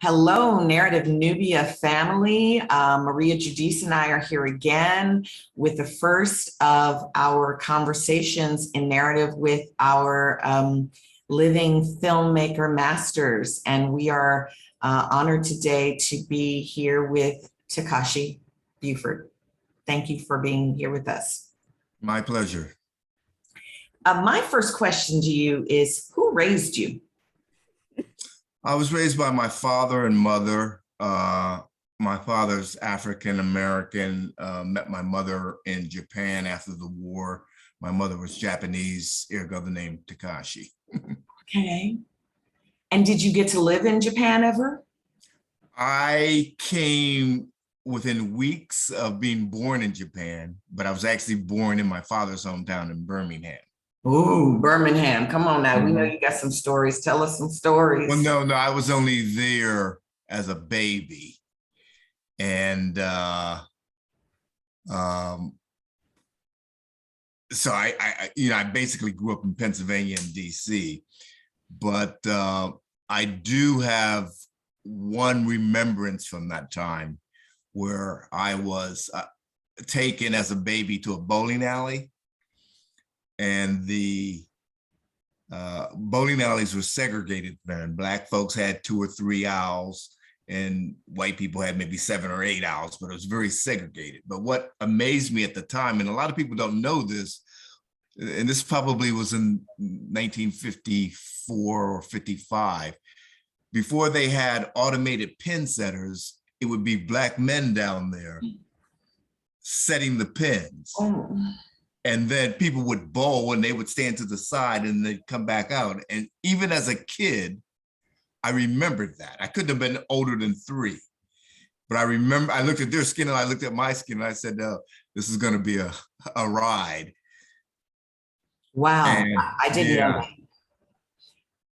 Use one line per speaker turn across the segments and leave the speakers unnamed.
Hello, Narrative Nubia family. Maria Judice and I are here again with the first of our conversations in narrative with our living filmmaker masters. And we are honored today to be here with Takashi Bufford. Thank you for being here with us.
My pleasure.
My first question to you is, who raised you?
I was raised by my father and mother. My father's African-American, met my mother in Japan after the war. My mother was Japanese, ergo the name Takashi.
Okay. And did you get to live in Japan ever?
I came within weeks of being born in Japan, but I was actually born in my father's hometown in Birmingham.
Ooh, Birmingham. Come on now. We know you got some stories. Tell us some stories.
Well, no, I was only there as a baby. And so I basically grew up in Pennsylvania and DC, but I do have one remembrance from that time where I was taken as a baby to a bowling alley. And the bowling alleys were segregated then. Black folks had 2 or 3 aisles and white people had maybe 7 or 8 aisles, but it was very segregated. But what amazed me at the time, and a lot of people don't know this, and this probably was in 1954 or 55, before they had automated pin setters, it would be Black men down there setting the pins.
Oh.
And then people would bowl and they would stand to the side and they'd come back out. And even as a kid, I remembered that. I couldn't have been older than 3, but I remember I looked at their skin and I looked at my skin and I said, no, this is going to be a ride.
Wow.
And,
I didn't know that.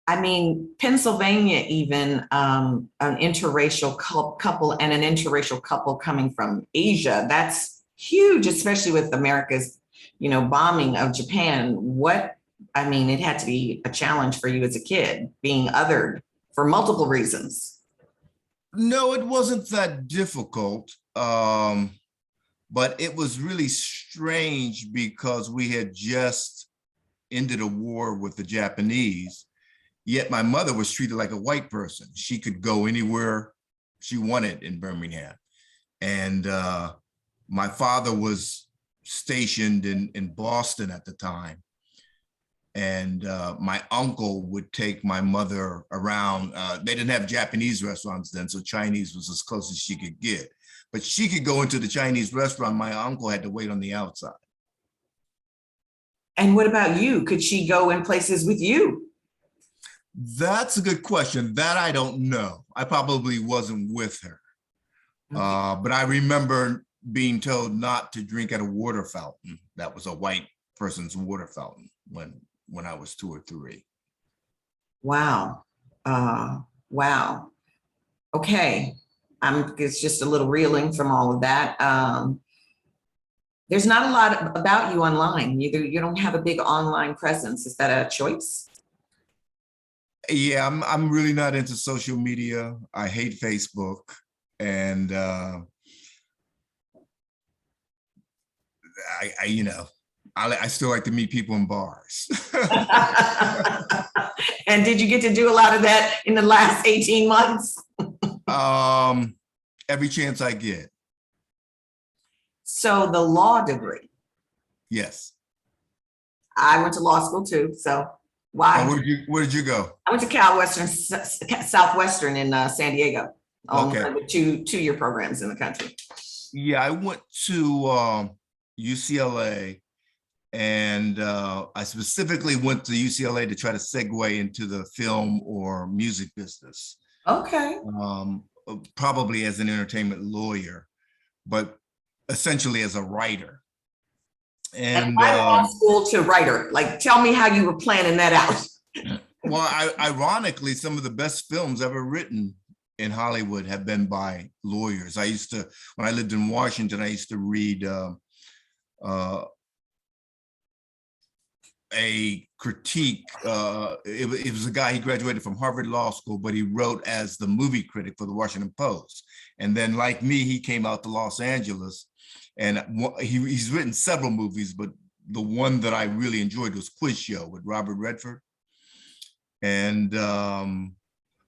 I mean, Pennsylvania, even an interracial couple and an interracial couple coming from Asia, that's huge, especially with America's bombing of Japan. It had to be a challenge for you as a kid, being othered for multiple reasons.
No, it wasn't that difficult, but it was really strange because we had just ended a war with the Japanese, yet my mother was treated like a white person. She could go anywhere she wanted in Birmingham. And my father was stationed in Boston at the time. And my uncle would take my mother around. They didn't have Japanese restaurants then, so Chinese was as close as she could get. But she could go into the Chinese restaurant. My uncle had to wait on the outside.
And what about you? Could she go in places with you?
That's a good question. That I don't know. I probably wasn't with her. Okay. But I remember being told not to drink at a water fountain. That was a white person's water fountain when I was 2 or 3.
Wow. Wow. Okay. It's just a little reeling from all of that. There's not a lot about you online. You don't have a big online presence. Is that a choice?
Yeah, I'm really not into social media. I hate Facebook. And I still like to meet people in bars.
And did you get to do a lot of that in the last 18 months?
Every chance I get.
So the law degree.
Yes.
I went to law school too. So why?
Where did you go?
I went to Southwestern in San Diego.
Okay.
The two-year programs in the country.
Yeah, I went to UCLA, and I specifically went to UCLA to try to segue into the film or music business.
Okay.
Probably as an entertainment lawyer, but essentially as a writer. And
why law school to writer? Like, tell me how you were planning that out.
Well, ironically, some of the best films ever written in Hollywood have been by lawyers. When I lived in Washington, I used to read a critique. It was a guy, he graduated from Harvard Law School, but he wrote as the movie critic for the Washington Post. And then like me, he came out to Los Angeles, and he's written several movies, but the one that I really enjoyed was Quiz Show with Robert Redford. And,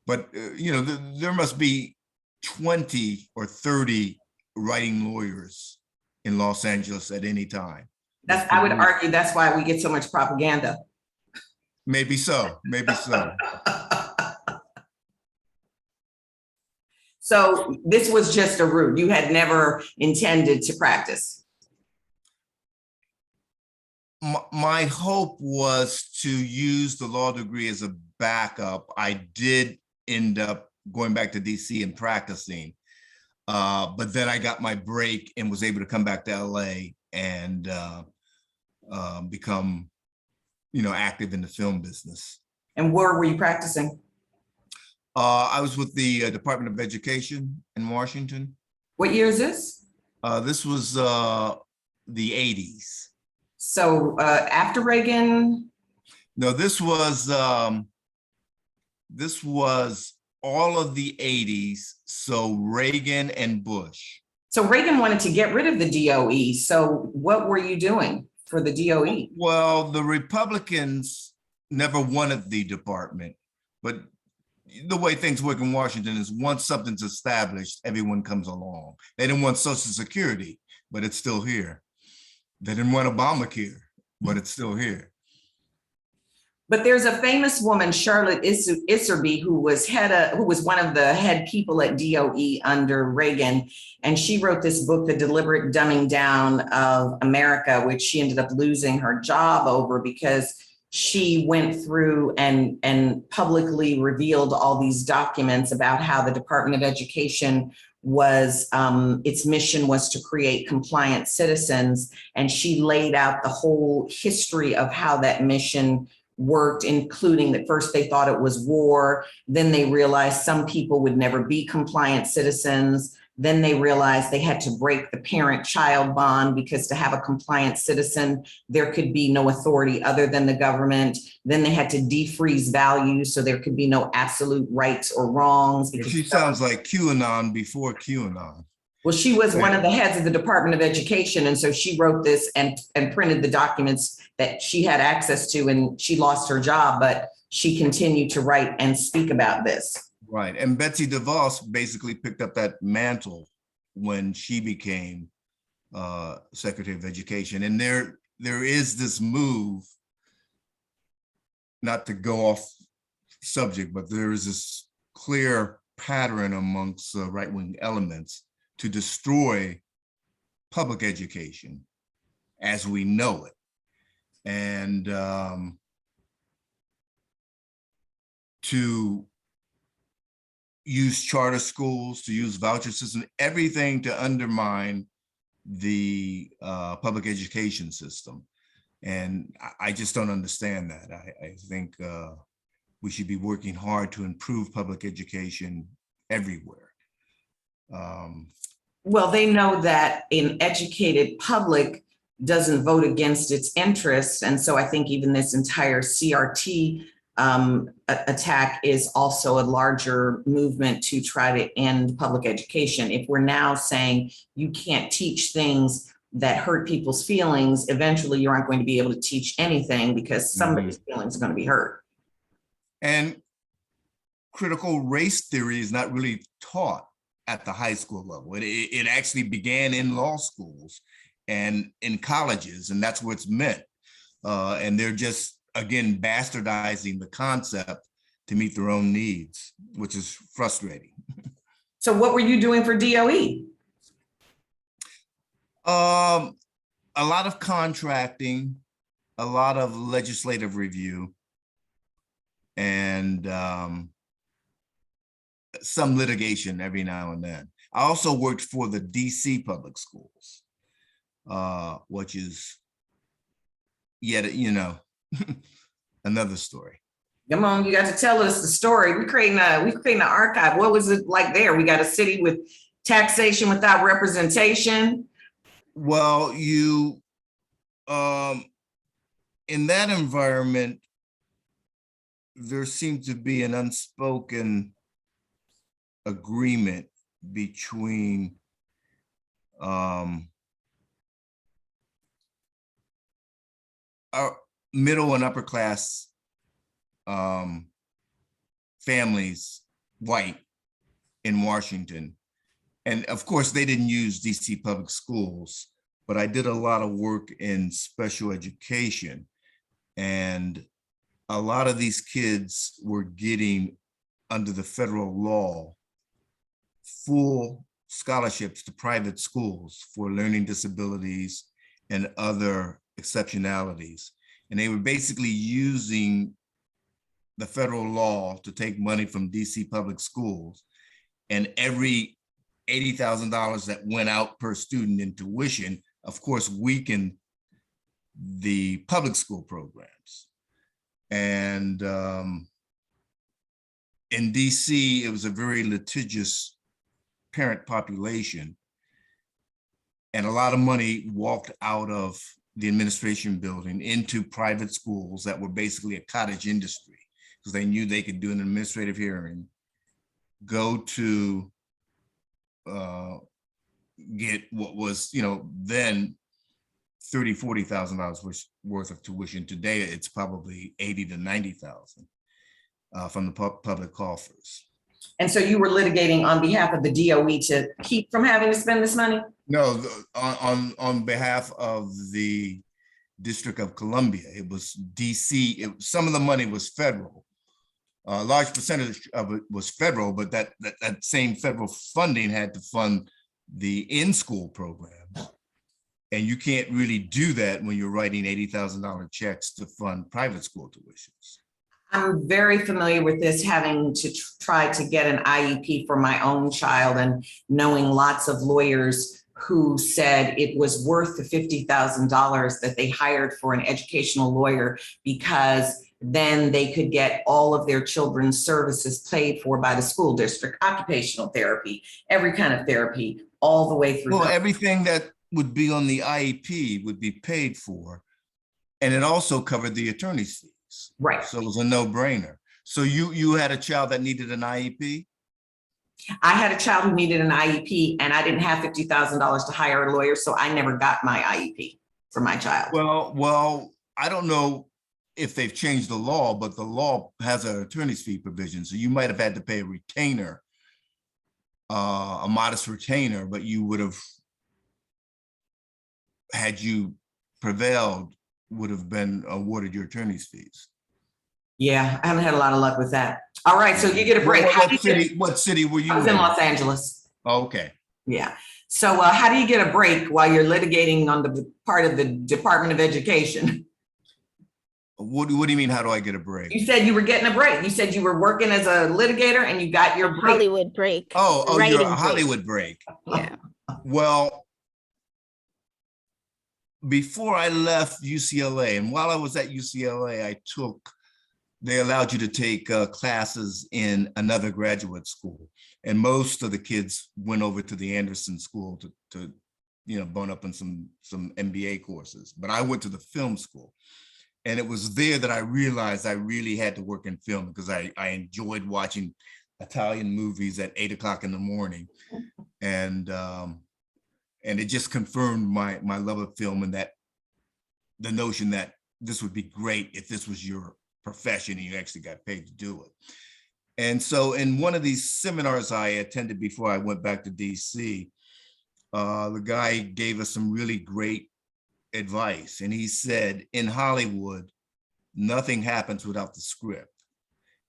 but there must be 20 or 30 writing lawyers in Los Angeles at any time.
I would argue that's why we get so much propaganda.
Maybe so, maybe so.
So this was just a route. You had never intended to practice.
My hope was to use the law degree as a backup. I did end up going back to DC and practicing, but then I got my break and was able to come back to LA and become, active in the film business.
And where were you practicing?
I was with the Department of Education in Washington.
What year is this?
This was the 80s.
So after Reagan?
No, this was all of the 80s. So Reagan and Bush.
So Reagan wanted to get rid of the DOE. So what were you doing for the DOE?
Well, the Republicans never wanted the department, but the way things work in Washington is once something's established, everyone comes along. They didn't want Social Security, but it's still here. They didn't want Obamacare, but it's still here.
But there's a famous woman, Charlotte Iserby, who was one of the head people at DOE under Reagan, and she wrote this book, The Deliberate Dumbing Down of America, which she ended up losing her job over because she went through and publicly revealed all these documents about how the Department of Education was, its mission was to create compliant citizens. And she laid out the whole history of how that mission worked, including that first they thought it was war. Then they realized some people would never be compliant citizens. Then they realized they had to break the parent-child bond because to have a compliant citizen, there could be no authority other than the government. Then they had to defreeze values so there could be no absolute rights or wrongs.
She sounds like QAnon before QAnon.
Well, she was one of the heads of the Department of Education. And so she wrote this and printed the documents that she had access to, and she lost her job, but she continued to write and speak about this.
Right. And Betsy DeVos basically picked up that mantle when she became Secretary of Education. And there is this move, not to go off subject, but there is this clear pattern amongst right-wing elements to destroy public education as we know it. And to use charter schools, to use voucher system, everything to undermine the public education system. And I just don't understand that. I think we should be working hard to improve public education everywhere.
Well, they know that an educated public doesn't vote against its interests. And so I think even this entire CRT attack is also a larger movement to try to end public education. If we're now saying you can't teach things that hurt people's feelings, eventually you aren't going to be able to teach anything because somebody's feelings are going to be hurt.
And critical race theory is not really taught at the high school level. It actually began in law schools and in colleges, and that's what's meant. And they're just, again, bastardizing the concept to meet their own needs, which is frustrating.
So what were you doing for DOE?
A lot of contracting, a lot of legislative review, and some litigation every now and then. I also worked for the DC public schools, which is yet, another story.
Come on, you got to tell us the story. We're creating an archive. What was it like there? We got a city with taxation without representation.
Well, in that environment, there seemed to be an unspoken agreement between our middle and upper class families, white, in Washington. And of course, they didn't use DC public schools, but I did a lot of work in special education. And a lot of these kids were getting, under the federal law, full scholarships to private schools for learning disabilities and other exceptionalities. And they were basically using the federal law to take money from DC public schools, and every $80,000 that went out per student in tuition, of course, weakened the public school programs. And in DC, it was a very litigious parent population, and a lot of money walked out of the administration building into private schools that were basically a cottage industry, because they knew they could do an administrative hearing, go to get what was, then $30,000, $40,000 worth of tuition. Today, it's probably 80 to 90,000 from the public coffers.
And so you were litigating on behalf of the DOE to keep from having to spend this money?
No, on behalf of the District of Columbia. It was DC. Some of the money was federal. A large percentage of it was federal, but that same federal funding had to fund the in-school programs. And you can't really do that when you're writing $80,000 checks to fund private school tuitions.
I'm very familiar with this, having to try to get an IEP for my own child and knowing lots of lawyers who said it was worth the $50,000 that they hired for an educational lawyer, because then they could get all of their children's services paid for by the school district, occupational therapy, every kind of therapy, all the way through.
Well, everything that would be on the IEP would be paid for. And it also covered the attorney's fees.
Right.
So it was a no-brainer. So you had a child that needed an IEP?
I had a child who needed an IEP, and I didn't have $50,000 to hire a lawyer, so I never got my IEP for my child.
Well, I don't know if they've changed the law, but the law has an attorney's fee provision. So you might have had to pay a retainer, a modest retainer, but you would have, had you prevailed, would have been awarded your attorney's fees.
Yeah, I haven't had a lot of luck with that. All right, so you get a break.
What city were you in?
I was in Los Angeles.
Oh, okay.
Yeah. So how do you get a break while you're litigating on the part of the Department of Education?
What do you mean, how do I get a break?
You said you were getting a break. You said you were working as a litigator and you got your break.
Hollywood break.
Oh,
Writing
your
break.
Hollywood break.
Yeah.
Well, before I left UCLA, and while I was at UCLA, they allowed you to take classes in another graduate school. And most of the kids went over to the Anderson School to bone up in some MBA courses. But I went to the film school. And it was there that I realized I really had to work in film, because I enjoyed watching Italian movies at 8 o'clock in the morning. And it just confirmed my love of film, and that the notion that this would be great if this was your profession and you actually got paid to do it. And so in one of these seminars I attended before I went back to DC, the guy gave us some really great advice. And he said, in Hollywood, nothing happens without the script.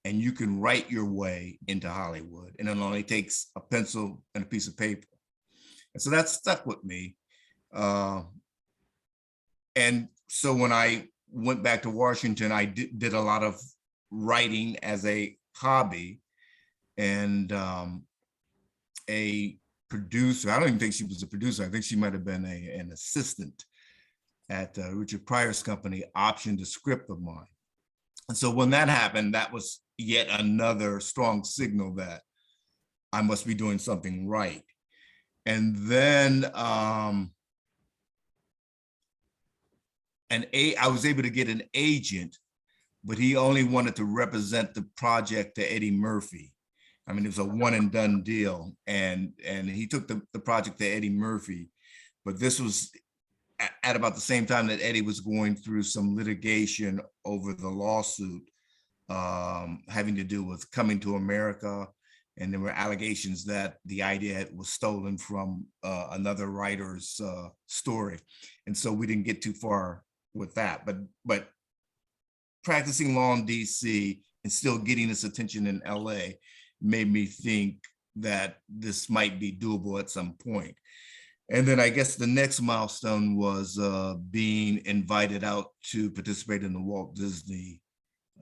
And you can write your way into Hollywood, and it only takes a pencil and a piece of paper. And so that stuck with me. And so when I went back to Washington, I did a lot of writing as a hobby. And a producer, I don't even think she was a producer, I think she might have been an assistant at Richard Pryor's company, optioned a script of mine. And so when that happened, that was yet another strong signal that I must be doing something right. And then I was able to get an agent, but he only wanted to represent the project to Eddie Murphy. I mean, it was a one and done deal, and he took the project to Eddie Murphy, but this was at about the same time that Eddie was going through some litigation over the lawsuit having to do with Coming to America. And there were allegations that the idea was stolen from another writer's story. And so we didn't get too far with that. But practicing law in DC and still getting this attention in LA made me think that this might be doable at some point. And then I guess the next milestone was being invited out to participate in the Walt Disney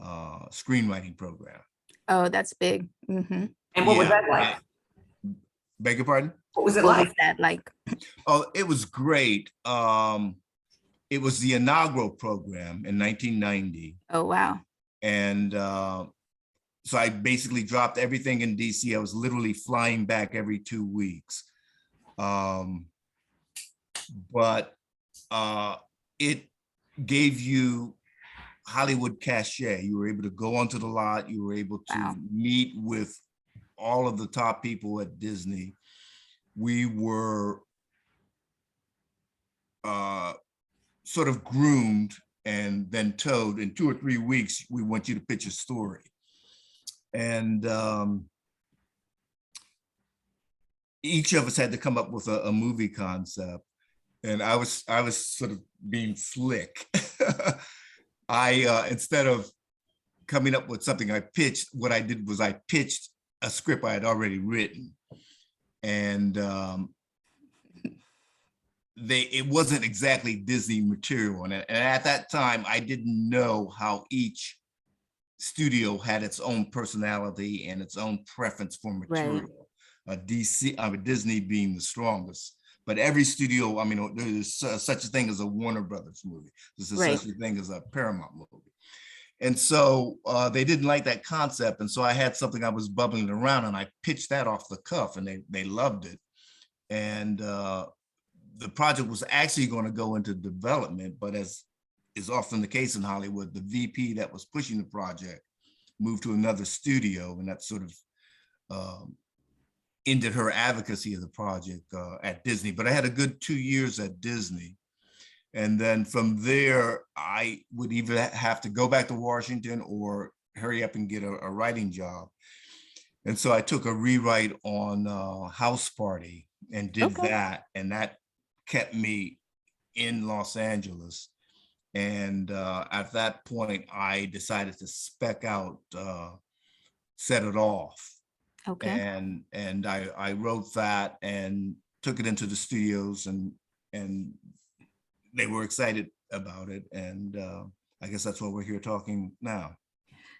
screenwriting program.
Oh, that's big.
And what was that like?
Beg your pardon?
What was it
What
like?
was that like?
Oh, it was great. It was the inaugural program in 1990.
Oh, wow.
And so I basically dropped everything in DC. I was literally flying back every 2 weeks. But it gave you Hollywood cachet. You were able to go onto the lot. You were able to meet with all of the top people at Disney. We were sort of groomed and then told in 2 or 3 weeks, we want you to pitch a story. And each of us had to come up with a movie concept. And I was sort of being slick. Instead of coming up with something I pitched, what I did was I pitched a script I had already written. And it wasn't exactly Disney material. And at that time, I didn't know how each studio had its own personality and its own preference for material. Disney being the strongest. But every studio, I mean, there's such a thing as a Warner Brothers movie. There's such a thing as a Paramount movie. And so they didn't like that concept. And so I had something I was bubbling around and I pitched that off the cuff and they loved it. And the project was actually going to go into development, but as is often the case in Hollywood, the VP that was pushing the project moved to another studio, and that sort of ended her advocacy of the project at Disney. But I had a good 2 years at Disney. And then from there, I would either have to go back to Washington or hurry up and get a writing job. And so I took a rewrite on House Party and did that. And that kept me in Los Angeles. And at that point, I decided to spec out Set It Off. And I wrote that and took it into the studios, and they were excited about it. And I guess that's why we're here talking now.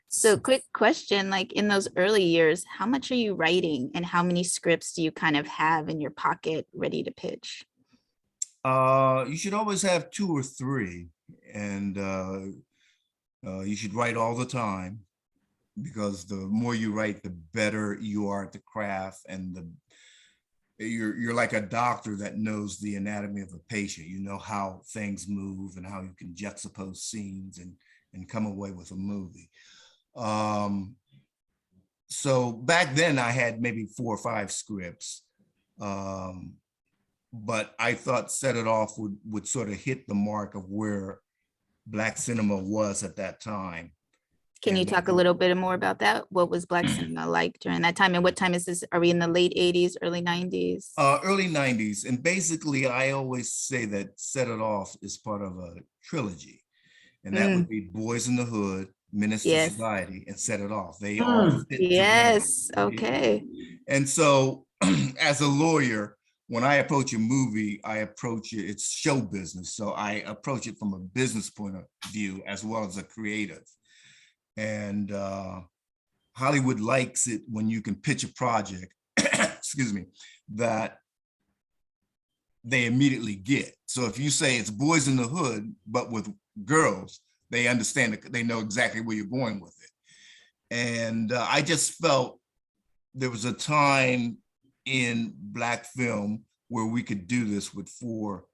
So quick question, like in those early years, how much are you writing and how many scripts do you kind of have in your pocket ready to pitch?
You should always have 2 or 3, and you should write all the time, because the more you write, the better you are at the craft, and you're like a doctor that knows the anatomy of a patient. You know how things move and how you can juxtapose scenes and come away with a movie. So back then I had maybe 4 or 5 scripts, but I thought Set It Off would sort of hit the mark of where Black cinema was at that time.
Can you talk a little bit more about that? What was Black cinema like during that time? And what time is this? Are we in the late 80s, early 90s?
Early 90s. And basically, I always say that Set It Off is part of a trilogy. And that would be Boys in the Hood, Menace to Society, and Set It Off. They all fit together.
Okay.
And so as a lawyer, when I approach a movie, I approach it, it's show business. So I approach it from a business point of view as well as a creative. And Hollywood likes it when you can pitch a project, excuse me, that they immediately get. So if you say it's Boys in the Hood, but with girls, they understand it, they know exactly where you're going with it. And I just felt there was a time in Black film where we could do this with 4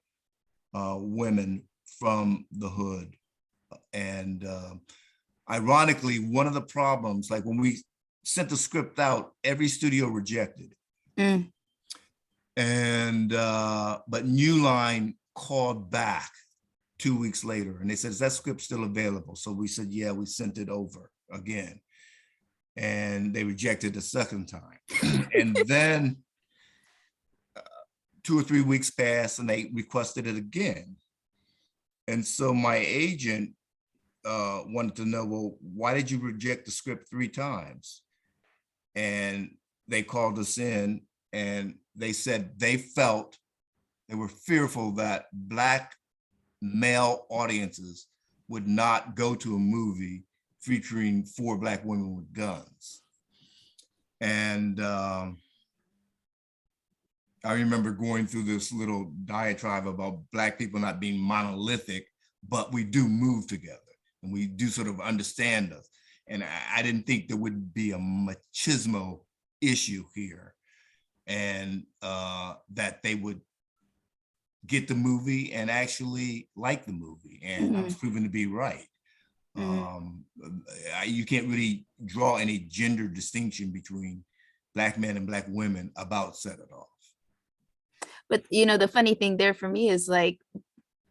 women from the hood. And ironically, one of the problems, like when we sent the script out, every studio rejected it.
Mm.
And but New Line called back 2 weeks later and they said, is that script still available? So we said, yeah, we sent it over again. And they rejected the second time. And then 2 or 3 weeks passed and they requested it again. And so my agent wanted to know, well, why did you reject the script 3 times? And they called us in and they said they were fearful that Black male audiences would not go to a movie featuring 4 Black women with guns. And I remember going through this little diatribe about Black people not being monolithic, but we do move together and we do sort of understand us. And I didn't think there would be a machismo issue here, and that they would get the movie and actually like the movie. And I was proven to be right. You can't really draw any gender distinction between Black men and Black women about Set It Off.
But you know, the funny thing there for me is like,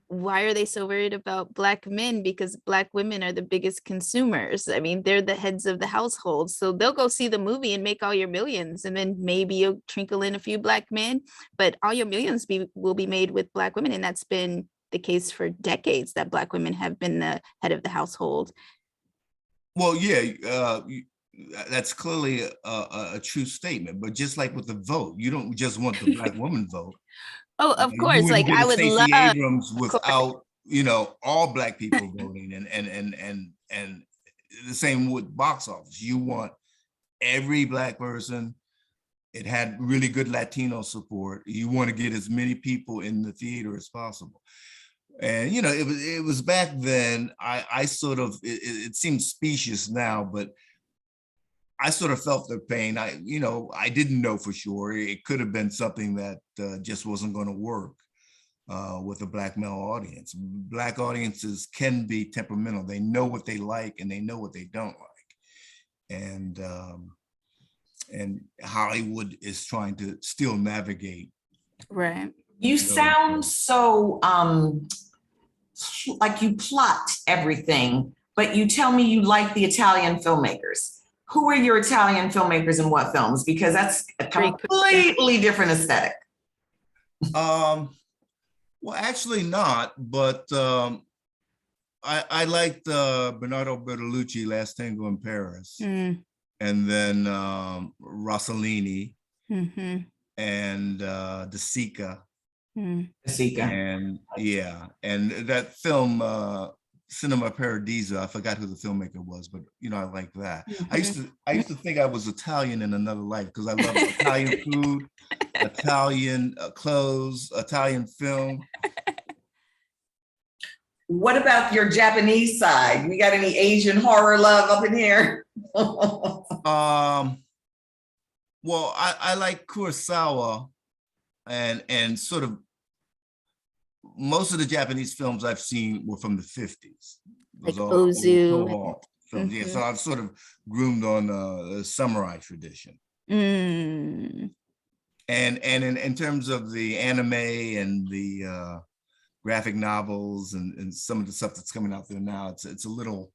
why are they so worried about Black men? Because Black women are the biggest consumers. I mean, they're the heads of the household. So they'll go see the movie and make all your millions. And then maybe you'll trinkle in a few Black men, but all your millions will be made with Black women. And that's been the case for decades, that Black women have been the head of the household.
Well, yeah, that's clearly a true statement. But just like with the vote, you don't just want the Black woman vote.
Oh, of course. Like I would
Stacey
love
Abrams without, you know, all Black people voting, and the same with box office. You want every Black person. It had really good Latino support. You want to get as many people in the theater as possible. And, you know, it was back then, I sort of, it seems specious now, but I sort of felt their pain. I didn't know for sure. It could have been something that just wasn't going to work with a Black male audience. Black audiences can be temperamental. They know what they like and they know what they don't like. And Hollywood is trying to still navigate.
Right.
You sound so like you plot everything, but you tell me you like the Italian filmmakers. Who are your Italian filmmakers and what films? Because that's a completely different aesthetic.
Well, actually not, but I liked Bernardo Bertolucci, Last Tango in Paris, and then Rossellini, and De Sica. And yeah, and that film, Cinema Paradiso, I forgot who the filmmaker was, but you know, I like that. I used to think I was Italian in another life because I love Italian food, Italian clothes, Italian film.
What about your Japanese side? We got any Asian horror love up in here?
Well, I like Kurosawa, and sort of most of the Japanese films I've seen were from the 50s.
Like Ozu.
Films. Yeah, so I've sort of groomed on the samurai tradition. And in terms of the anime and the graphic novels and some of the stuff that's coming out there now, it's a little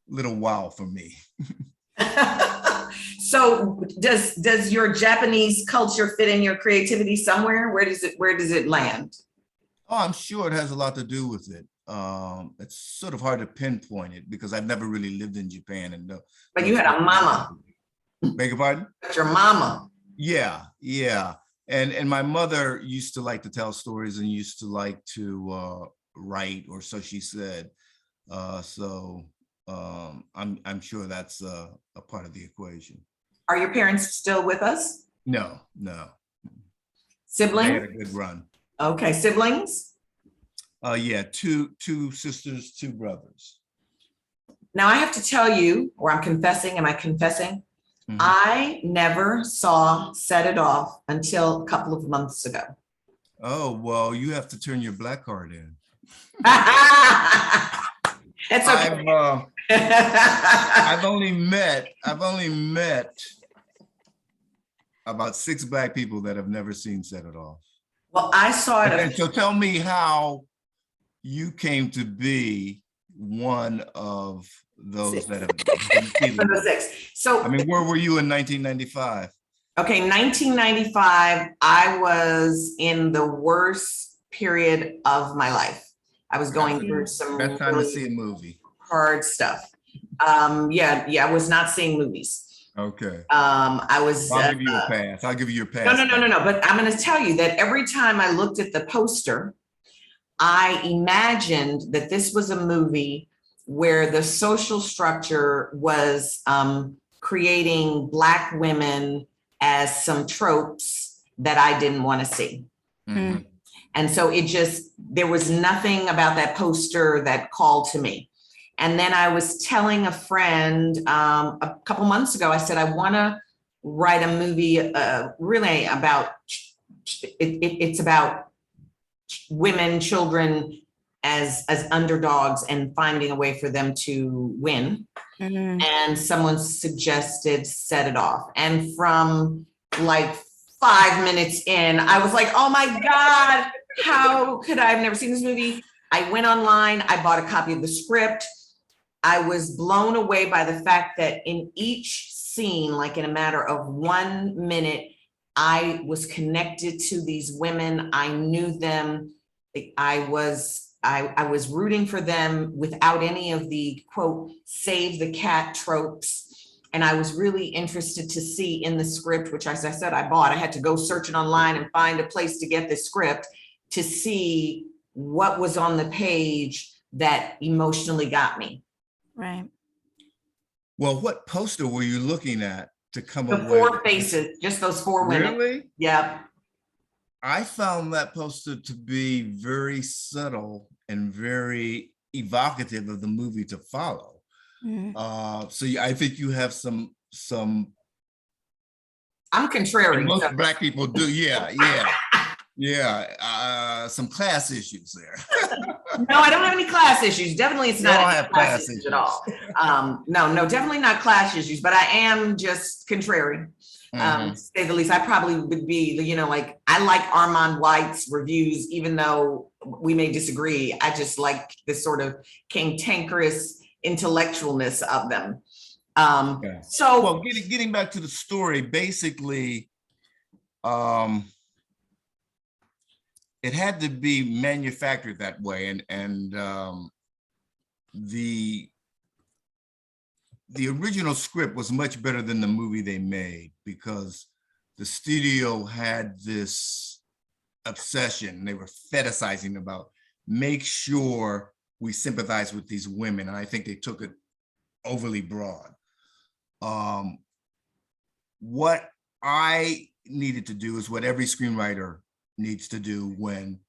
wow for me.
So does your Japanese culture fit in your creativity somewhere? Where does it land?
Oh, I'm sure it has a lot to do with it. It's sort of hard to pinpoint it because I've never really lived in Japan and know.
But you had a mama.
Beg your pardon?
But your mama.
Yeah. And my mother used to like to tell stories and used to like to write, or so she said. So I'm sure that's a part of the equation.
Are your parents still with us?
No.
Siblings?
They had a good run.
Okay, siblings?
Yeah, two sisters, 2 brothers.
Now I have to tell you, or I'm confessing, am I confessing? I never saw Set It Off until a couple of months ago.
Oh, well, you have to turn your Black card in.
It's okay.
I've only met about 6 Black people that have never seen Set It Off.
Well, I saw it.
And so tell me how you came to be one of those that have seen
the 6. So
I mean, where were you in 1995?
okay, 1995, I was in the worst period of my life. I was going through some
Best time to see a movie.
hard stuff. Yeah, I was not seeing movies.
Okay.
I was.
I'll give you a pass. I'll give you your pass.
No. But I'm going to tell you that every time I looked at the poster, I imagined that this was a movie where the social structure was creating Black women as some tropes that I didn't want to see.
Mhm.
And so there was nothing about that poster that called to me. And then I was telling a friend a couple months ago, I said, I want to write a movie really about, it's about women, children as underdogs and finding a way for them to win.
Mhm.
And someone suggested Set It Off. And from like 5 minutes in, I was like, oh my God, how could I have never seen this movie? I went online, I bought a copy of the script. I was blown away by the fact that in each scene, like in a matter of 1 minute, I was connected to these women. I knew them. I was rooting for them without any of the quote, save the cat tropes. And I was really interested to see in the script, which as I said, I bought, I had to go search it online and find a place to get the script to see what was on the page that emotionally got me.
Right.
Well, what poster were you looking at to come
The
up with?
4 faces, just those 4 women.
Really?
Yep.
I found that poster to be very subtle and very evocative of the movie to follow.
Mhm.
I think you have some
I'm contrary.
most
So.
Black people do. Yeah. Some class issues there.
No, I don't have any class issues. Definitely it's
You don't
not
have
class
class
issues at all. No, definitely not class issues, but I am just contrary. To say the least. I probably would be, like, I like Armand White's reviews, even though we may disagree. I just like this sort of cantankerous intellectualness of them.
Yeah.
So,
well, getting back to the story, basically, it had to be manufactured that way, and the original script was much better than the movie they made, because the studio had this obsession. They were fetishizing about make sure we sympathize with these women. And I think they took it overly broad. What I needed to do is what every screenwriter needs to do when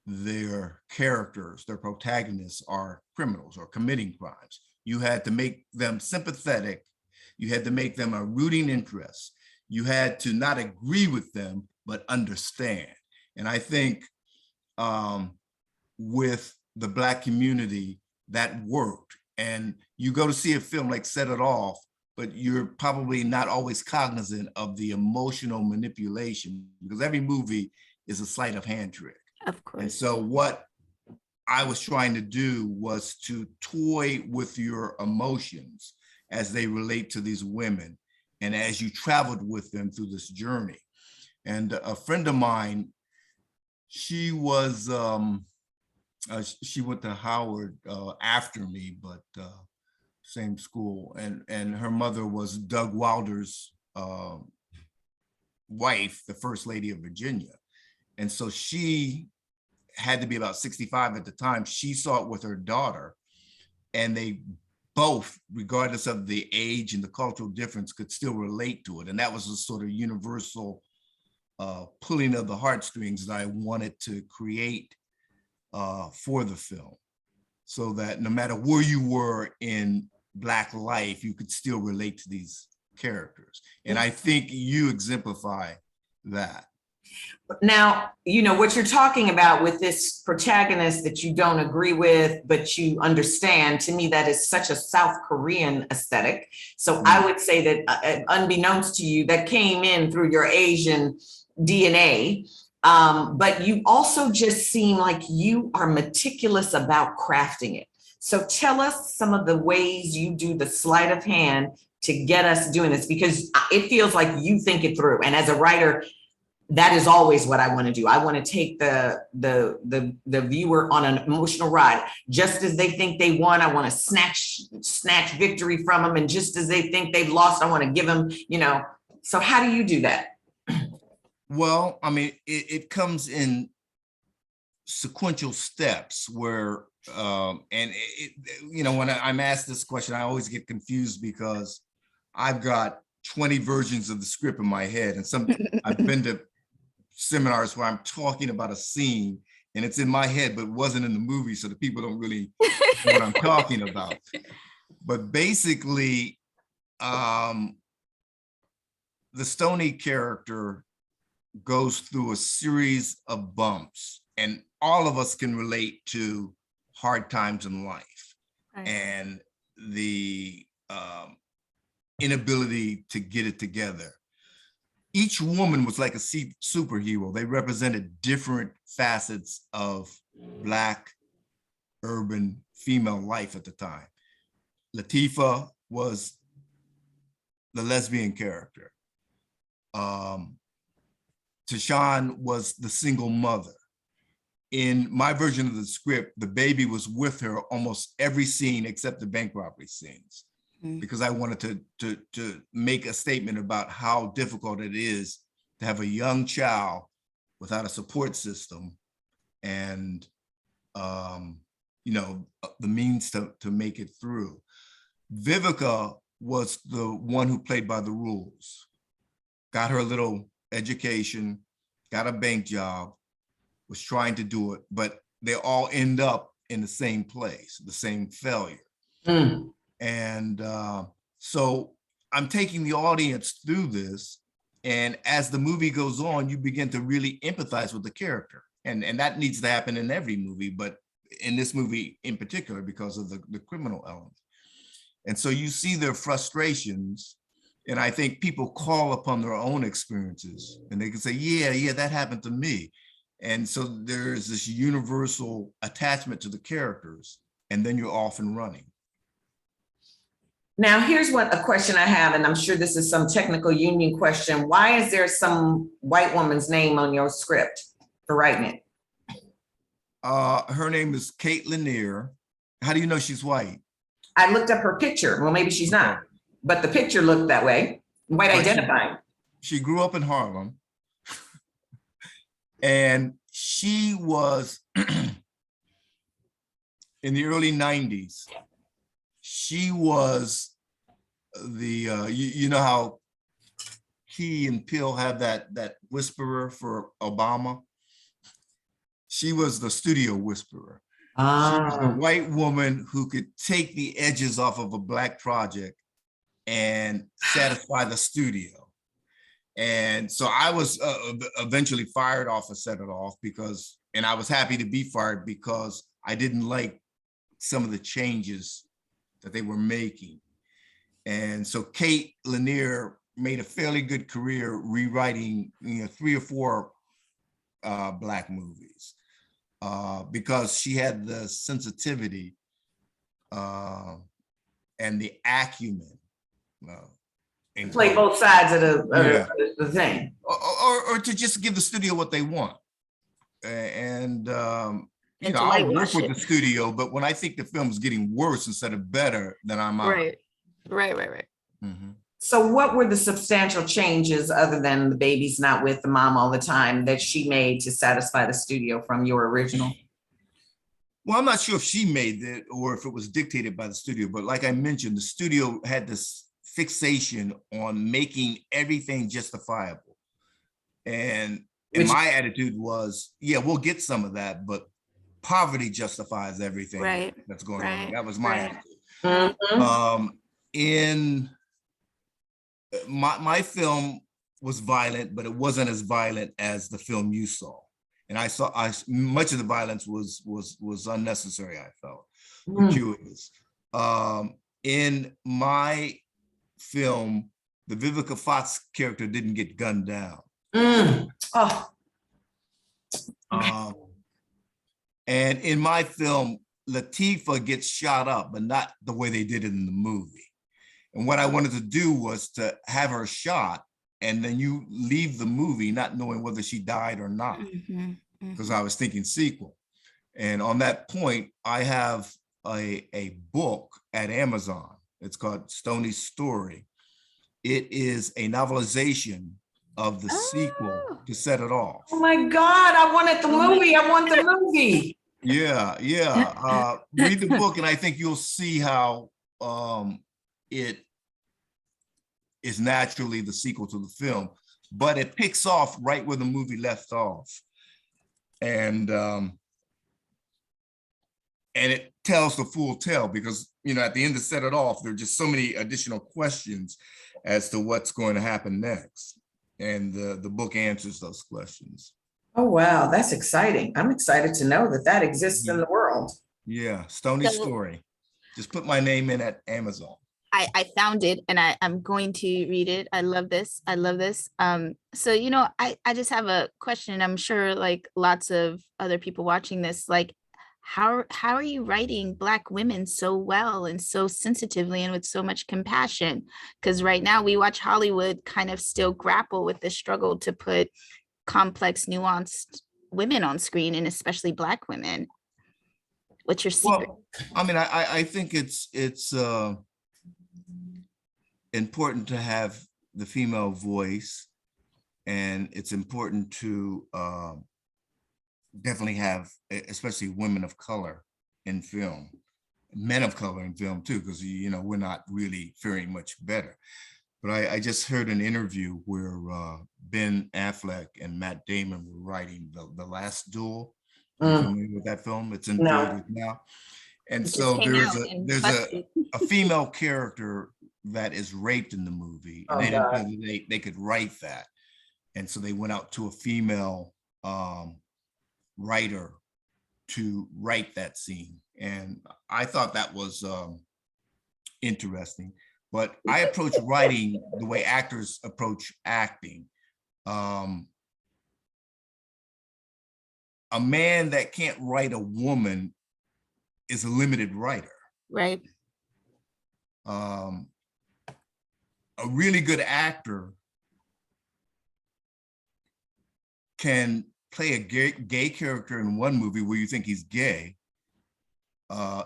their characters, their protagonists are criminals or committing crimes. You had to make them sympathetic. You had to make them a rooting interest. You had to not agree with them, but understand. And I think with the Black community, that worked. And you go to see a film like Set It Off, but you're probably not always cognizant of the emotional manipulation, because every movie is a sleight of hand trick.
Of course.
And so what I was trying to do was to toy with your emotions as they relate to these women and as you traveled with them through this journey. And a friend of mine, she was, she went to Howard after me, but same school. And her mother was Doug Wilder's wife, the First Lady of Virginia. And so she had to be about 65 at the time. She saw it with her daughter, and they both, regardless of the age and the cultural difference, could still relate to it. And that was a sort of universal pulling of the heartstrings that I wanted to create for the film, so that no matter where you were in Black life, you could still relate to these characters. And I think you exemplify that.
Now, what you're talking about with this protagonist that you don't agree with, but you understand, to me, that is such a South Korean aesthetic. So I would say that unbeknownst to you, that came in through your Asian DNA. But you also just seem like you are meticulous about crafting it. So tell us some of the ways you do the sleight of hand to get us doing this, because it feels like you think it through. And as a writer, that is always what I want to do. I want to take the viewer on an emotional ride. Just as they think they won, I want to snatch victory from them. And just as they think they've lost, I want to give them, So how do you do that?
Well, I mean, it comes in sequential steps where, when I'm asked this question, I always get confused because I've got 20 versions of the script in my head. And I've been to seminars where I'm talking about a scene and it's in my head, but it wasn't in the movie. So the people don't really know what I'm talking about. But basically, the Stoney character goes through a series of bumps, and all of us can relate to hard times in life, right, and the inability to get it together. Each woman was like a superhero. They represented different facets of Black urban female life at the time. Latifah was the lesbian character. Tashawn was the single mother. In my version of the script, the baby was with her almost every scene except the bank robbery scenes, because I wanted to make a statement about how difficult it is to have a young child without a support system and the means to make it through. Vivica was the one who played by the rules, got her little education, got a bank job, was trying to do it, but they all end up in the same place, the same failure. And so I'm taking the audience through this, and as the movie goes on, you begin to really empathize with the character. And that needs to happen in every movie, but in this movie in particular, because of the criminal element. And so you see their frustrations, and I think people call upon their own experiences and they can say, yeah, that happened to me. And so there's this universal attachment to the characters, and then you're off and running.
Now, here's a question I have, and I'm sure this is some technical union question. Why is there some white woman's name on your script for writing it?
Her name is Kate Lanier. How do you know she's white?
I looked up her picture. Well, maybe she's not, but the picture looked that way. White identifying.
She grew up in Harlem. And she was, in the early 90s, she was the, you know how Key and Peele have that whisperer for Obama? She was the studio whisperer. She was the white woman who could take the edges off of a Black project and satisfy the studio. And so I was eventually fired off of Set It Off and I was happy to be fired because I didn't like some of the changes that they were making. And so Kate Lanier made a fairly good career rewriting 3 or 4 Black movies because she had the sensitivity and the acumen.
Play both sides of the thing.
Or to just give the studio what they want. And I'll work with the studio, but when I think the film's getting worse instead of better, then I'm out.
Right.
Mm-hmm.
So what were the substantial changes other than the baby's not with the mom all the time that she made to satisfy the studio from your original?
Well, I'm not sure if she made it or if it was dictated by the studio, but like I mentioned, the studio had this fixation on making everything justifiable. And my attitude was, yeah, we'll get some of that, but poverty justifies everything that's going on. That was my attitude.
Mm-hmm.
In my film, was violent, but it wasn't as violent as the film you saw. And much of the violence was unnecessary, I felt, gratuitous. In my film, the Vivica Fox character didn't get gunned down.
Oh.
And in my film, Latifah gets shot up, but not the way they did it in the movie. And what I wanted to do was to have her shot, and then you leave the movie not knowing whether she died or not, because I was thinking sequel. And on that point, I have a book at Amazon. It's called Stoney's Story. It is a novelization of the sequel to Set It Off.
Oh my God, I wanted the movie. I want the movie.
Yeah. Read the book, and I think you'll see how it is naturally the sequel to the film, but it picks off right where the movie left off. And it tells the full tale, because, you know, at the end of Set It Off, there are just so many additional questions as to what's going to happen next. And the book answers those questions.
Oh, wow. That's exciting. I'm excited to know that that exists in the world.
Yeah. Stoney's Story. Just put my name in at Amazon.
I found it, and I'm going to read it. I love this. I love this. So, you know, I just have a question. I'm sure like lots of other people watching this, like, how are you writing Black women so well and so sensitively and with so much compassion? Because right now we watch Hollywood kind of still grapple with the struggle to put complex, nuanced women on screen, and especially Black women. What's your secret?
Well, I mean, I think it's important to have the female voice, and it's important to definitely have, especially women of color in film, men of color in film too, because, you know, we're not really faring much better. But I just heard an interview where Ben Affleck and Matt Damon were writing The Last Duel. Are you familiar with that film? It's in theaters now. And so there's a female character that is raped in the movie. And they didn't feel they could write that. And so they went out to a female writer to write that scene. And I thought that was interesting. But I approach writing the way actors approach acting. A man that can't write a woman is a limited writer.
Right.
A really good actor can play a gay character in one movie where you think he's gay.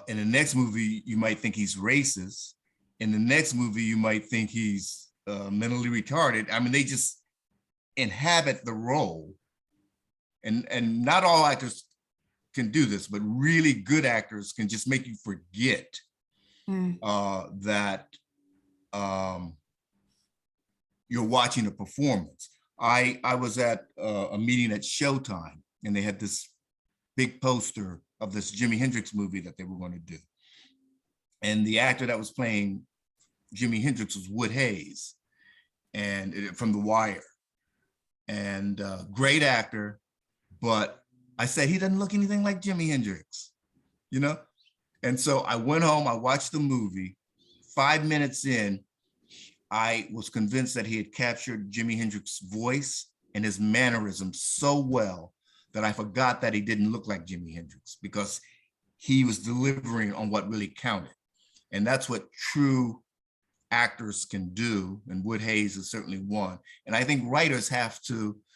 In the next movie, you might think he's racist. In the next movie, you might think he's mentally retarded. I mean, they just inhabit the role. And not all actors can do this, but really good actors can just make you forget that you're watching a performance. I was at a meeting at Showtime, and they had this big poster of this Jimi Hendrix movie that they were going to do. And the actor that was playing Jimi Hendrix was Wood Hayes, and from The Wire. And great actor, but I said, he doesn't look anything like Jimi Hendrix, you know? And so I went home, I watched the movie. 5 minutes in, I was convinced that he had captured Jimi Hendrix's voice and his mannerisms so well that I forgot that he didn't look like Jimi Hendrix, because he was delivering on what really counted. And that's what true actors can do. And Wood Hayes is certainly one. And I think writers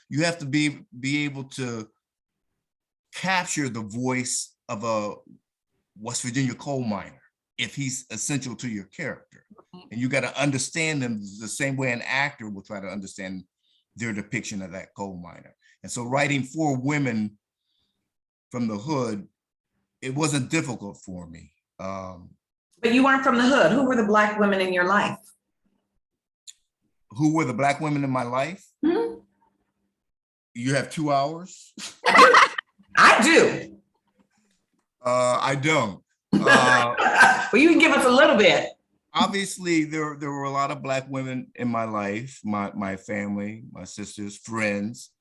you have to be able to capture the voice of a West Virginia coal miner if he's essential to your character. And you got to understand them the same way an actor will try to understand their depiction of that coal miner. And so writing for women from the hood, it wasn't difficult for me.
But you weren't from the hood. Who were the Black women in your life?
Who were the Black women in my life?
Hmm?
You have 2 hours?
I do.
I don't.
Well, you can give us a little bit.
obviously there were a lot of Black women in my life, my family, my sisters, friends,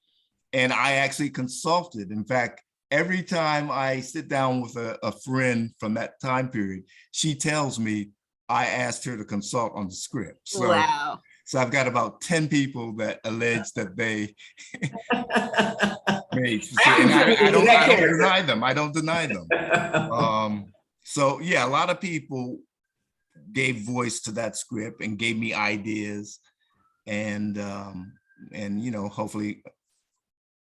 and I actually consulted. In fact, every time I sit down with a friend from that time period, she tells me I asked her to consult on the script.
Wow.
So I've got about 10 people that allege that they made. And I don't deny them. I don't deny them. So yeah, a lot of people gave voice to that script and gave me ideas, and you know, hopefully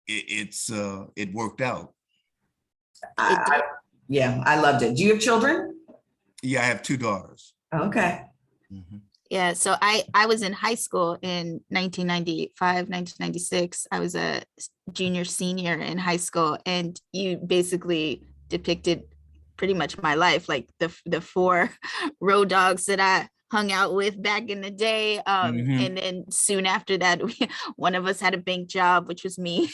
it worked out.
Yeah, I loved it. Do you have children?
Yeah, I have 2 daughters.
Okay.
Mhm.
Yeah, so I was in high school in 1995, 1996. I was a junior, senior in high school, and you basically depicted pretty much my life, like the 4 road dogs that I hung out with back in the day.
Mhm.
And then soon after that, one of us had a bank job, which was me.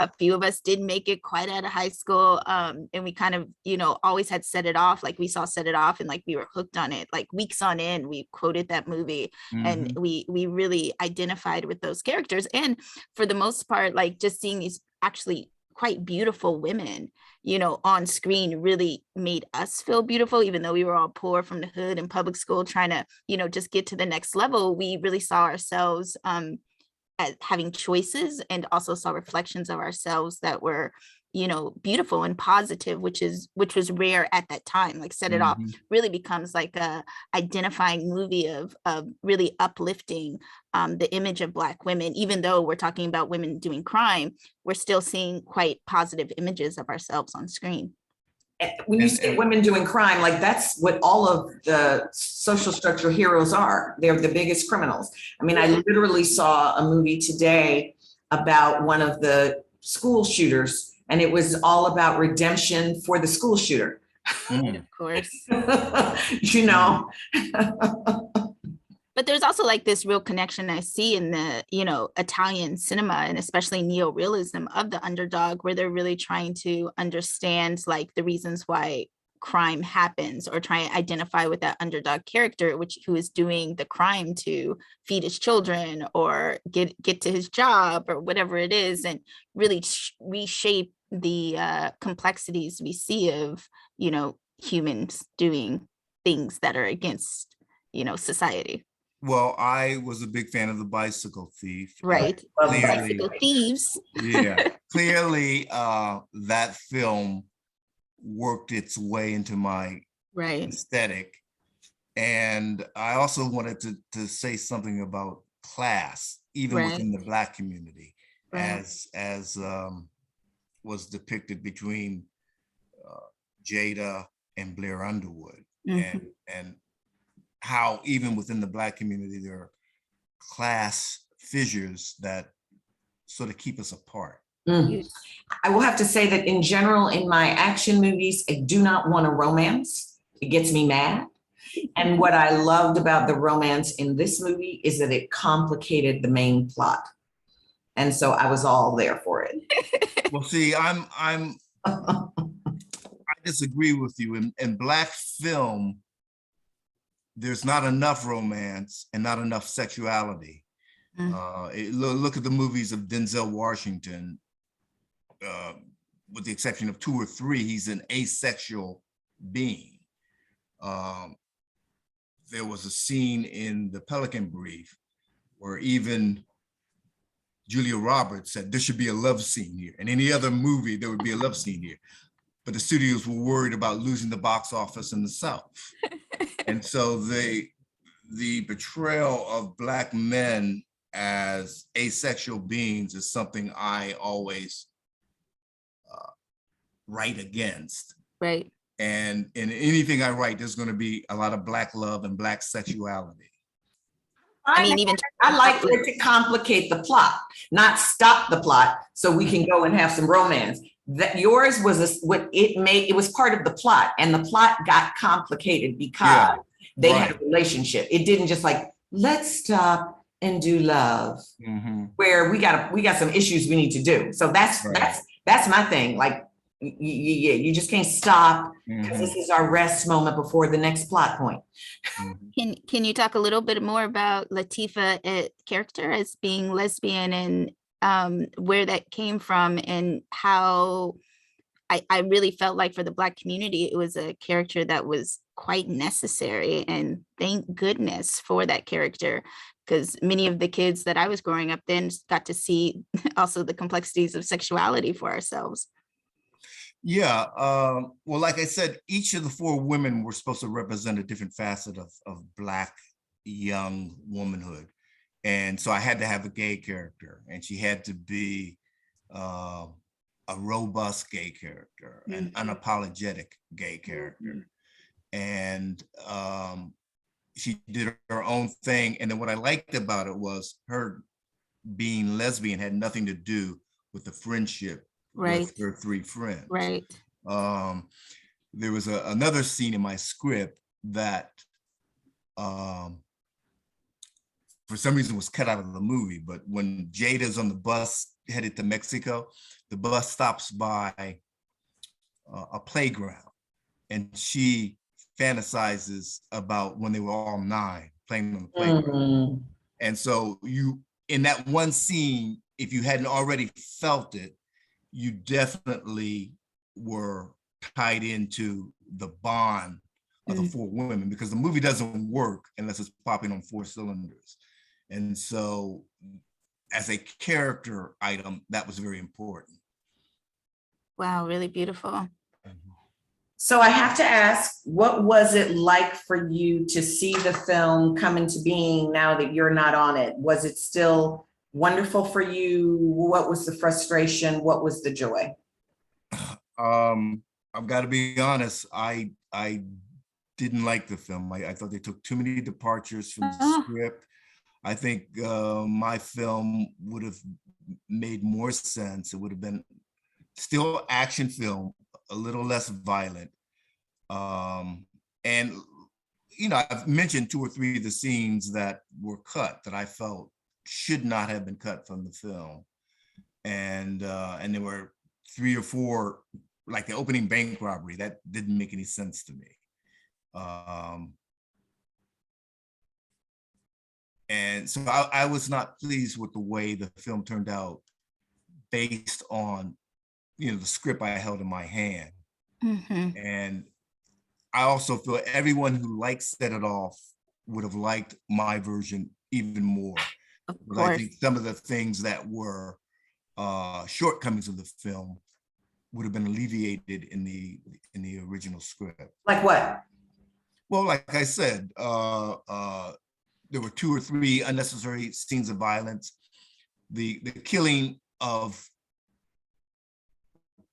A few of us didn't make it quite out of high school. And we kind of, you know, always had Set It Off. Like we saw Set It Off and like we were hooked on it. Like weeks on end, we quoted that movie, and
Mhm.
we really identified with those characters. And for the most part, like just seeing these actually quite beautiful women, you know, on screen really made us feel beautiful, even though we were all poor from the hood and public school trying to, you know, just get to the next level. We really saw ourselves as having choices, and also saw reflections of ourselves that were, you know, beautiful and positive, which was rare at that time. Like Set It Off
Mhm.
really becomes like a identifying movie of really uplifting the image of Black women. Even though we're talking about women doing crime, we're still seeing quite positive images of ourselves on screen.
When you say women doing crime, like that's what all of the social structure heroes are. They're the biggest criminals. I mean, I literally saw a movie today about one of the school shooters, and it was all about redemption for the school shooter.
Mhm.
Of course.
You know,
But there's also like this real connection I see in the, you know, Italian cinema, and especially neorealism of the underdog, where they're really trying to understand like the reasons why crime happens, or try and identify with that underdog character, who is doing the crime to feed his children or get to his job or whatever it is, and really reshape the complexities we see of, you know, humans doing things that are against, you know, society.
Well, I was a big fan of The Bicycle Thief.
Right.
Clearly,
Bicycle thieves.
yeah, clearly that film worked its way into my
Right.
aesthetic. And I also wanted to say something about class, even
Right.
within the Black community,
Right.
as was depicted between Jada and Blair Underwood,
Mhm.
and how even within the Black community there are class fissures that sort of keep us apart.
I will have to say that in general, in my action movies, I do not want a romance. It gets me mad. And what I loved about the romance in this movie is that it complicated the main plot. And so I was all there for it.
Well, see, I disagree with you. In Black film, there's not enough romance and not enough sexuality. Look at the movies of Denzel Washington. With the exception of 2 or 3, he's an asexual being. There was a scene in The Pelican Brief where even Julia Roberts said there should be a love scene here. In any other movie, there would be a love scene here. But the studios were worried about losing the box office in the South. And so the portrayal of Black men as asexual beings is something I always write against.
Right.
And in anything I write, there's going to be a lot of Black love and Black sexuality.
I mean, even
I like for it to complicate the plot, not stop the plot, so we can go and have some romance. That yours was it was part of the plot, and the plot got complicated because they had a relationship. It didn't just like, let's stop and do love, where we got some issues we need to do. So that's my thing. Like, You just can't stop because this is our rest moment before the next plot point.
Can you talk a little bit more about Latifah character as being lesbian and where that came from and how I really felt like for the Black community, it was a character that was quite necessary, and thank goodness for that character, because many of the kids that I was growing up then got to see also the complexities of sexuality for ourselves.
Yeah, well, like I said, each of the four women were supposed to represent a different facet of Black young womanhood. And so I had to have a gay character, and she had to be a robust gay character, an unapologetic gay character. And she did her own thing. And then what I liked about it was her being lesbian had nothing to do with the friendship with her three friends.
Right.
There was another scene in my script that for some reason was cut out of the movie, but when Jada's on the bus headed to Mexico, the bus stops by a playground, and she fantasizes about when they were all 9 playing on the playground. And so you, in that one scene, if you hadn't already felt it, you definitely were tied into the bond of the four women, because the movie doesn't work unless it's popping on 4 cylinders. And so as a character item, that was very important.
Wow, really beautiful.
So I have to ask, what was it like for you to see the film come into being now that you're not on it? Was it still wonderful for you? What was the frustration? What was the joy?
I've got to be honest, I didn't like the film. I thought they took too many departures from the script. I think my film would have made more sense. It would have been still action film, a little less violent. And, you know, I've mentioned 2 or 3 of the scenes that were cut that I felt should not have been cut from the film. And there were 3 or 4, like the opening bank robbery, that didn't make any sense to me. And so I was not pleased with the way the film turned out based on, you know, the script I held in my hand. And I also feel everyone who likes Set It Off would have liked my version even more. But I think some of the things that were shortcomings of the film would have been alleviated in the original script.
Like what?
Well, like I said, there were 2 or 3 unnecessary scenes of violence. The killing of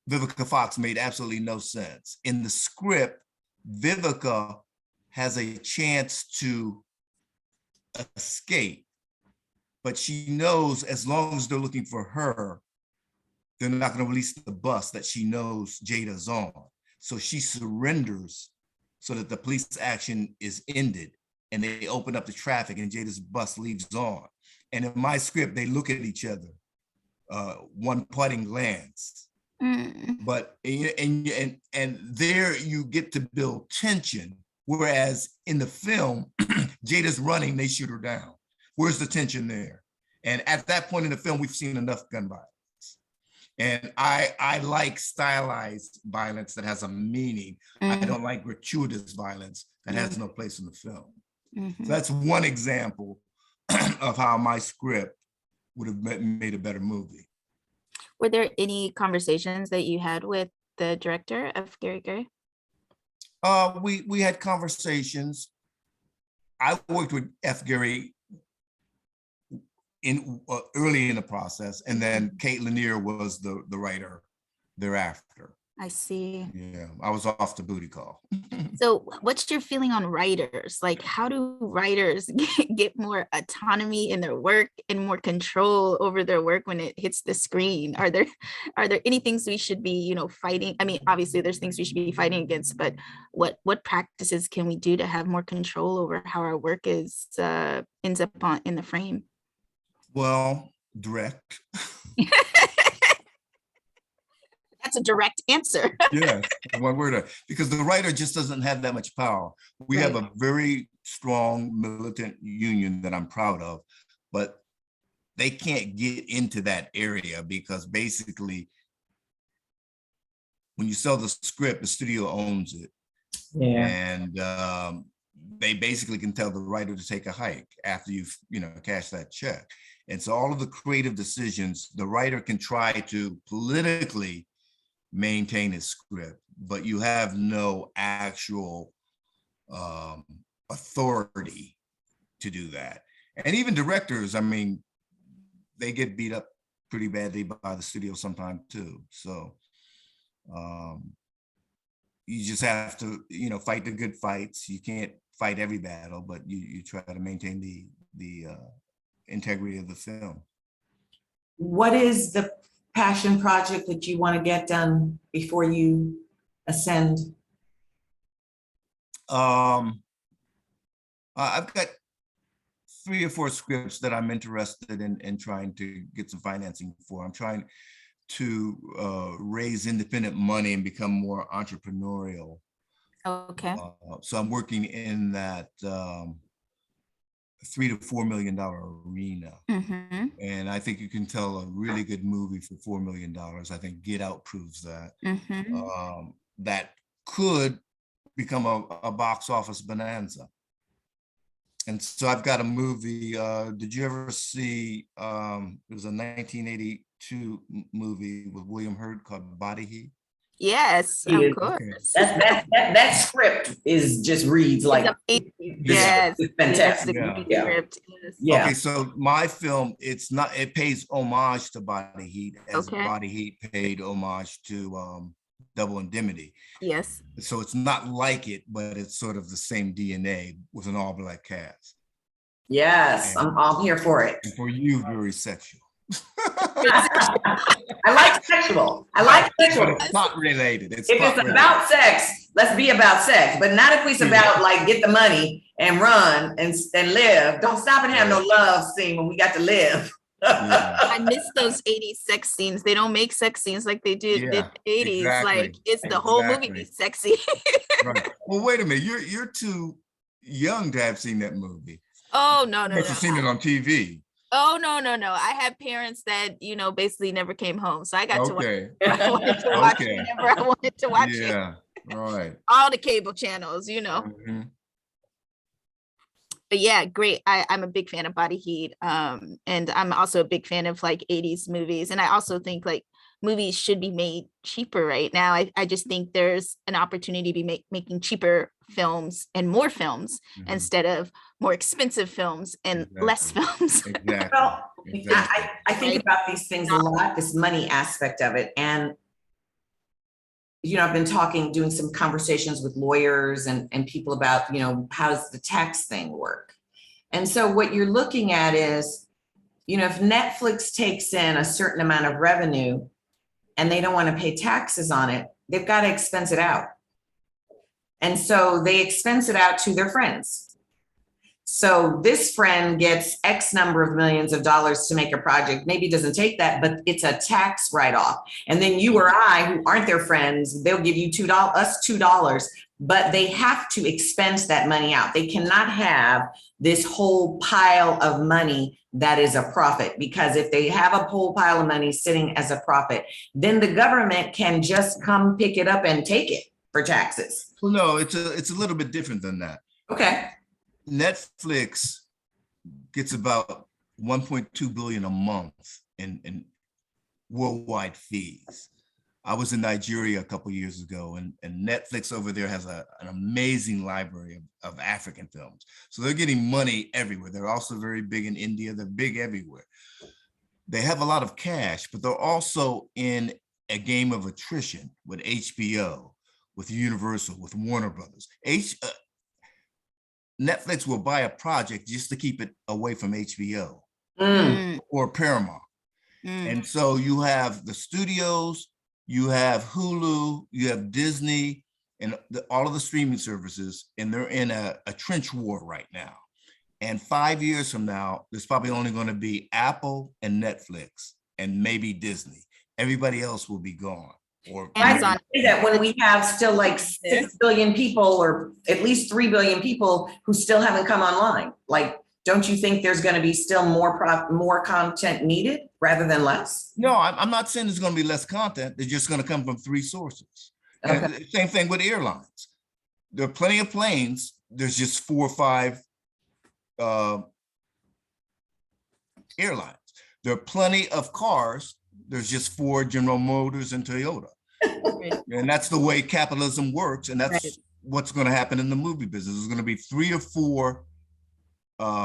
Vivica Fox made absolutely no sense. In the script, Vivica has a chance to escape, but she knows as long as they're looking for her, they're not going to release the bus that she knows Jada's on. So she surrenders so that the police action is ended, and they open up the traffic and Jada's bus leaves on. And in my script, they look at each other, one parting glance. But and there you get to build tension, whereas in the film, Jada's running, they shoot her down. Where's the tension there? And at that point in the film, we've seen enough gun violence. And I like stylized violence that has a meaning. I don't like gratuitous violence that has no place in the film. So that's one example of how my script would have made a better movie.
Were there any conversations that you had with the director of Gary Gray?
We had conversations. I worked with F. Gary early in the process, and then Kate Lanier was the writer thereafter.
I see.
Yeah, I was off the booty call.
So what's your feeling on writers? Like, how do writers get more autonomy in their work and more control over their work when it hits the screen? Are there any things we should be, you know, fighting? I mean, obviously there's things we should be fighting against, but what practices can we do to have more control over how our work is ends up in the frame?
Well, direct.
that's a direct answer.
Yes, one word, because the writer just doesn't have that much power. We have a very strong militant union that I'm proud of, but they can't get into that area because basically when you sell the script, the studio owns it.
Yeah.
And they basically can tell the writer to take a hike after you've, cashed that check. And so all of the creative decisions, the writer can try to politically maintain his script, but you have no actual authority to do that. And even directors, I mean, they get beat up pretty badly by the studio sometimes too. So you just have to, fight the good fights. You can't fight every battle, but you try to maintain the integrity of the film.
What is the passion project that you want to get done before you ascend?
I've got 3 or 4 scripts that I'm interested in trying to get some financing for. I'm trying to raise independent money and become more entrepreneurial.
Okay.
So I'm working in that $3 to $4 million arena.
Mm-hmm.
And I think you can tell a really good movie for $4 million. I think Get Out proves that.
Mm-hmm.
That could become a box office bonanza. And so I've got a movie. Did you ever see, it was a 1982 movie with William Hurt called Body Heat?
Yes,
Yeah.
of course.
That script just reads like,
yes,
it's fantastic.
It's a great
Yeah.
script. Yes.
Yeah.
Okay, so my film, it pays homage to Body Heat as
Okay.
Body Heat paid homage to Double Indemnity.
Yes.
So it's not like it, but it's sort of the same DNA with an all-black cast.
Yes, I'm here for it.
And for you, very sexual.
I like sexual.
But it's not related.
If it's about sex, let's be about sex, but not if it's about like get the money and run and live. Don't stop and have no love scene when we got to live.
I miss those 80s sex scenes. They don't make sex scenes like they did in the 80s.
Exactly.
Like it's the whole movie be sexy.
Right. Well, wait a minute. You're too young to have seen that movie.
Oh no,
You
no,
must
no.
have seen it on TV.
Oh no, no, no. I had parents that, basically never came home. So I got to watch I wanted to watch whenever I wanted to watch it.
Yeah, right.
All the cable channels,
Mhm.
But yeah, great. I'm a big fan of Body Heat. And I'm also a big fan of like 80s movies. And I also think like movies should be made cheaper right now. I just think there's an opportunity to be making cheaper films and more films instead of more expensive films and less films.
Exactly.
Well, I think about these things a lot, this money aspect of it. And, I've been doing some conversations with lawyers and people about, how does the tax thing work? And so what you're looking at is, if Netflix takes in a certain amount of revenue and they don't want to pay taxes on it, they've got to expense it out. And so they expense it out to their friends. So this friend gets X number of millions of dollars to make a project, maybe doesn't take that, but it's a tax write-off. And then you or I, who aren't their friends, they'll give you $2, but they have to expense that money out. They cannot have this whole pile of money that is a profit, because if they have a whole pile of money sitting as a profit, then the government can just come pick it up and take it for taxes.
Well, no, it's a little bit different than that.
Okay.
Netflix gets about 1.2 billion a month in worldwide fees. I was in Nigeria a couple of years ago, and Netflix over there has an amazing library of African films. So they're getting money everywhere. They're also very big in India. They're big everywhere. They have a lot of cash, but they're also in a game of attrition with HBO, with Universal, with Warner Brothers. Netflix will buy a project just to keep it away from HBO or Paramount. And so you have the studios, you have Hulu, you have Disney, and all of the streaming services, and they're in a trench war right now. And 5 years from now, there's probably only going to be Apple and Netflix and maybe Disney. Everybody else will be gone. or
Amazon.
I say that when we have still like 6 billion people, or at least 3 billion people who still haven't come online. Like, don't you think there's going to be still more content needed rather than less?
No, I'm not saying there's going to be less content. They're just going to come from 3 sources. And
Okay.
same thing with airlines. There are plenty of planes. There's just 4 or 5 airlines. There are plenty of cars. There's just 4 General Motors and Toyota. And that's the way capitalism works. And that's what's going to happen in the movie business. There's going to be 3 or 4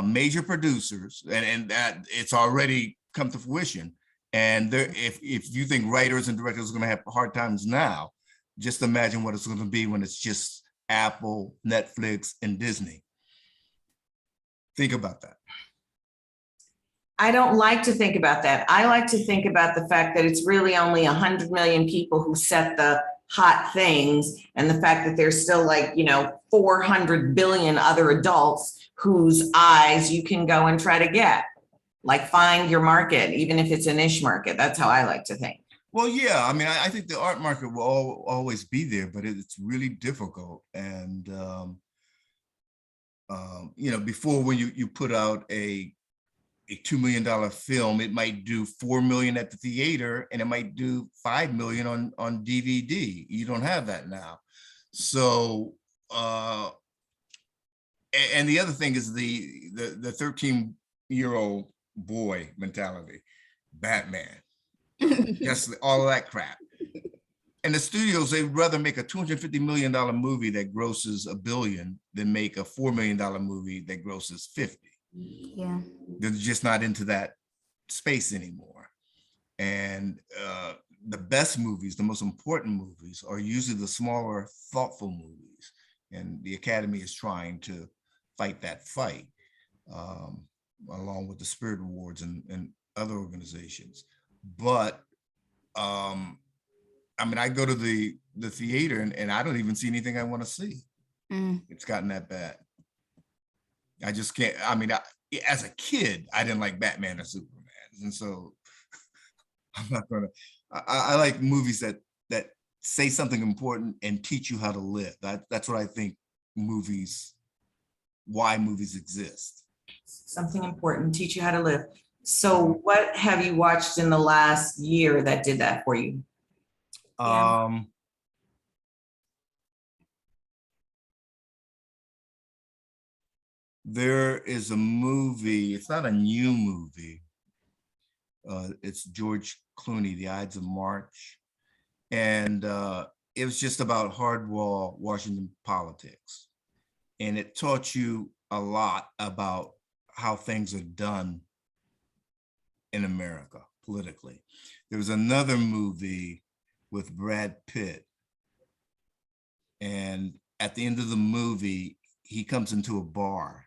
major producers, and that it's already come to fruition. And there, if you think writers and directors are going to have hard times now, just imagine what it's going to be when it's just Apple, Netflix, and Disney. Think about that.
I don't like to think about that. I like to think about the fact that it's really only 100 million people who set the hot things, and the fact that there's still like, 400 billion other adults whose eyes you can go and try to get. Like, find your market, even if it's a niche market. That's how I like to think.
Well, yeah, I mean, I think the art market will always be there, but it's really difficult. And, before, when you put out a $2 million film, it might do 4 million at the theater, and it might do 5 million on DVD. You don't have that now. So, and the other thing is the 13-year-old boy mentality, Batman, just all of that crap. And the studios, they'd rather make a $250 million movie that grosses $1 billion than make a $4 million movie that grosses 50.
Yeah.
They're just not into that space anymore. And the best movies, the most important movies, are usually the smaller, thoughtful movies. And the Academy is trying to fight that fight, along with the Spirit Awards and other organizations. But I go to the theater and I don't even see anything I want to see. It's gotten that bad. I just can't. As a kid, I didn't like Batman or Superman, and so I'm not gonna. I like movies that say something important and teach you how to live. That's what I think why movies exist.
Something important, teach you how to live. So what have you watched in the last year that did that for you?
There is a movie, it's not a new movie. It's George Clooney, The Ides of March. And it was just about hardball Washington politics. And it taught you a lot about how things are done in America politically. There was another movie with Brad Pitt. And at the end of the movie, he comes into a bar,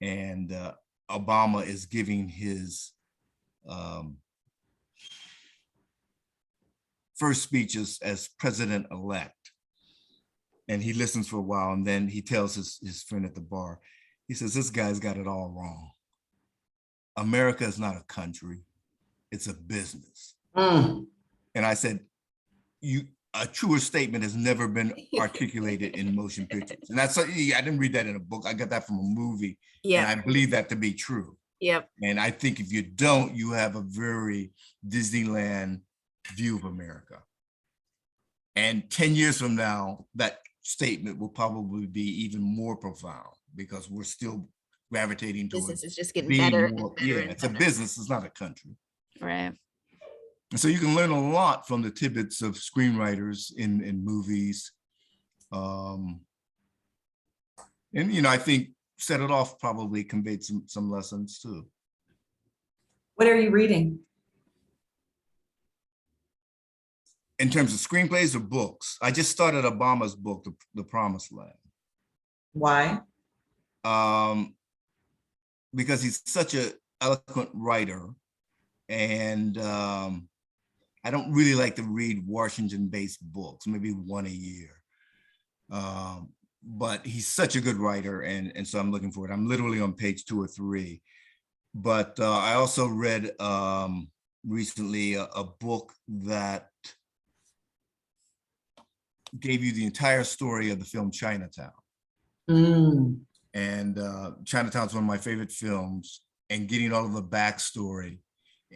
and Obama is giving his first speech as president-elect. And he listens for a while, and then he tells his friend at the bar, he says, "This guy's got it all wrong. America is not a country, it's a business." And I said, a truer statement has never been articulated in motion pictures. And that's, I didn't read that in a book. I got that from a movie. Yeah. And I believe that to be true. Yep. And I think if you don't, you have a very Disneyland view of America. And 10 years from now, that statement will probably be even more profound, because we're still gravitating towards
business is just getting better.
Yeah, it's a business, it's not a country.
Right.
And so you can learn a lot from the tidbits of screenwriters in movies. And, I think Set It Off probably conveyed some lessons too.
What are you reading?
In terms of screenplays or books? I just started Obama's book, The Promised Land.
Why?
Because he's such an eloquent writer, and I don't really like to read Washington-based books, maybe one a year. But he's such a good writer, and so I'm looking for it. I'm literally on page 2 or 3. But I also read recently a book that gave you the entire story of the film Chinatown.
Mm.
And Chinatown's one of my favorite films, and getting all of the backstory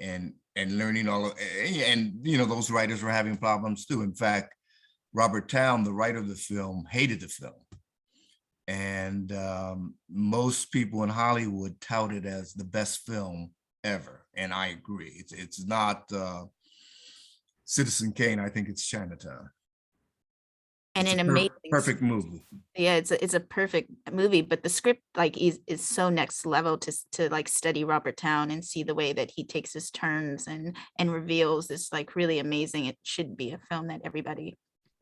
and learning all of, and those writers were having problems too. In fact, Robert Towne, the writer of the film, hated the film. And most people in Hollywood tout it as the best film ever. And I agree. It's not Citizen Kane. I think it's Chinatown.
And
It's
an
a
amazing
perfect movie.
Yeah, it's a perfect movie, but the script like is so next level to like study Robert Towne and see the way that he takes his turns and reveals this like really amazing. It should be a film that everybody.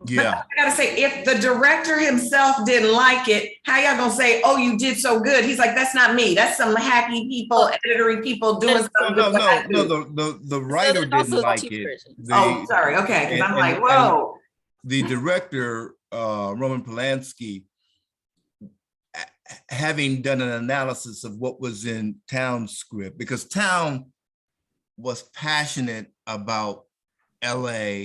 Yeah.
But I gotta say, if the director himself didn't like it, how y'all gonna say, "Oh, you did so good"? He's like, "That's not me. That's some hacky people, editory people doing something."
No,
with what I do."
the writer
there's
didn't
also
like
two
it.
versions.
Oh, sorry. Okay, because I'm
and-
like,
and-
whoa.
The director, Roman Polanski, having done an analysis of what was in Towne's script, because Towne was passionate about LA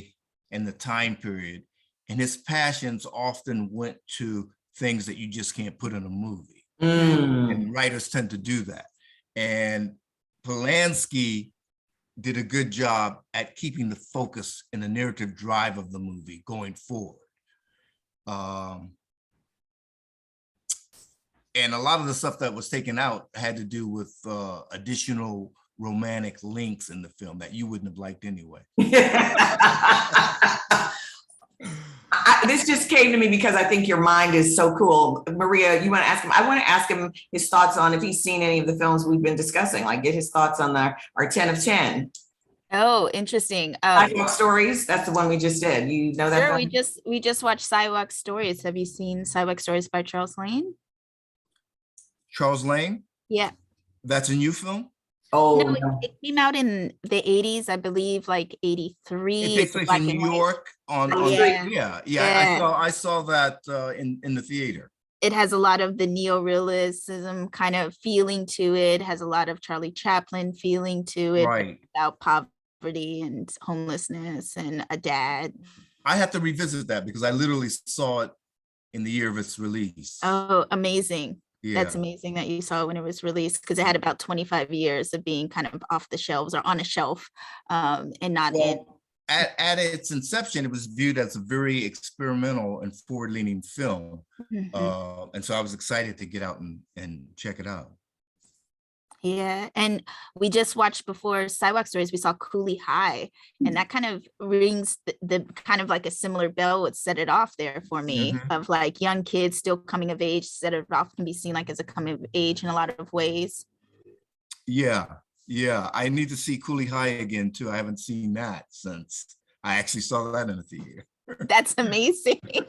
and the time period, and his passions often went to things that you just can't put in a movie.
Mm.
And writers tend to do that. And Polanski did a good job at keeping the focus and the narrative drive of the movie going forward. And a lot of the stuff that was taken out had to do with additional romantic links in the film that you wouldn't have liked anyway.
This just came to me because I think your mind is so cool. Maria, you want to ask him? I want to ask him his thoughts on if he's seen any of the films we've been discussing, like get his thoughts on our 10 of 10.
Oh, interesting.
Sidewalk Stories, that's the one we just did. You know that
Sure,
one?
we just watched Sidewalk Stories. Have you seen Sidewalk Stories by Charles Lane?
Charles Lane,
Yeah.
that's a new film?
Oh,
No,
no.
it came out in the 80s, I believe, like 83.
It takes
It's a
place
black
in
and
New
white.
York on
Yeah.
yeah.
Yeah.
I saw that in the theater.
It has a lot of the neo-realism kind of feeling to it, has a lot of Charlie Chaplin feeling to it,
Right.
about poverty and homelessness and a dad.
I have to revisit that because I literally saw it in the year of its release.
Oh, amazing.
Yeah.
That's amazing that you saw it when it was released, because it had about 25 years of being kind of off the shelves or on a shelf, and not in.
Well, at its inception, it was viewed as a very experimental and forward-leaning film.
Mhm.
And so I was excited to get out and check it out.
Yeah, and we just watched before Sidewalk Stories, we saw Cooley High, and that kind of rings the kind of like a similar bell would set it off there for me, of like young kids still coming of age, set it off can be seen like as a coming of age in a lot of ways.
Yeah, I need to see Cooley High again too. I haven't seen that since I actually saw that in the theater.
That's amazing. I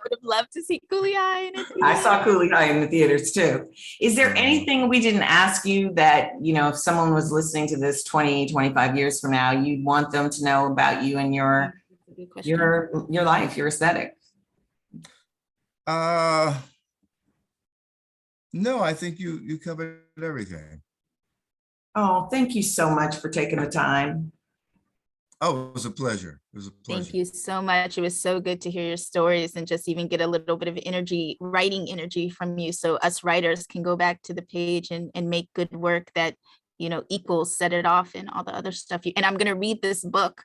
would have loved to see Cooley High in it.
I saw Cooley High in the theaters too. Is there anything we didn't ask you that, if someone was listening to this 20, 25 years from now, you'd want them to know about you and your life, your aesthetic?
No, I think you covered everything.
Oh, thank you so much for taking the time.
Oh, it was a pleasure. It was a pleasure.
Thank you so much. It was so good to hear your stories and just even get a little bit of energy, writing energy from you. So us writers can go back to the page and make good work that, equals Set It Off and all the other stuff. And I'm going to read this book.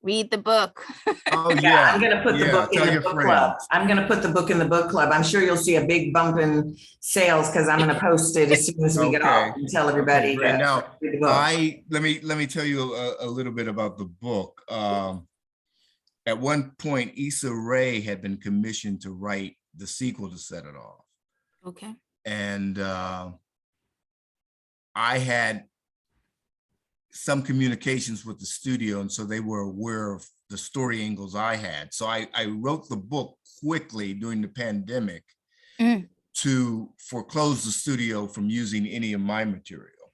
Read the book.
Oh yeah,
I'm going to put the book in the book club. I'm going to put the book in the book club. I'm sure you'll see a big bump in sales because I'm going to post it as soon as we get off and tell everybody.
Right now,
read the book.
let me tell you a little bit about the book. At one point, Issa Rae had been commissioned to write the sequel to Set It Off.
Okay.
And I had some communications with the studio, and so they were aware of the story angles I had. So I wrote the book quickly during the pandemic to foreclose the studio from using any of my material.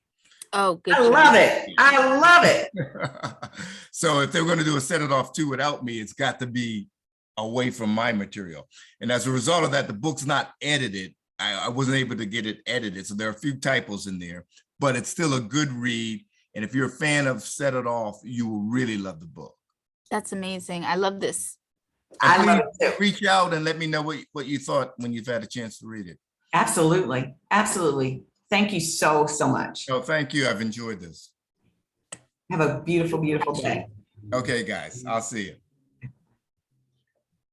Oh, good.
I love it. I love it.
So if they're going to do a Set It Off 2 without me, it's got to be away from my material. And as a result of that, the book's not edited. I wasn't able to get it edited. So there are a few typos in there, but it's still a good read. And if you're a fan of Set It Off, you will really love the book.
That's amazing. I love this.
And
I love
please
it too.
reach out and let me know what you thought when you've had a chance to read it.
Absolutely. Absolutely. Thank you so, so much.
Oh, thank you. I've enjoyed this.
Have a beautiful, beautiful day.
Okay, guys, I'll see you.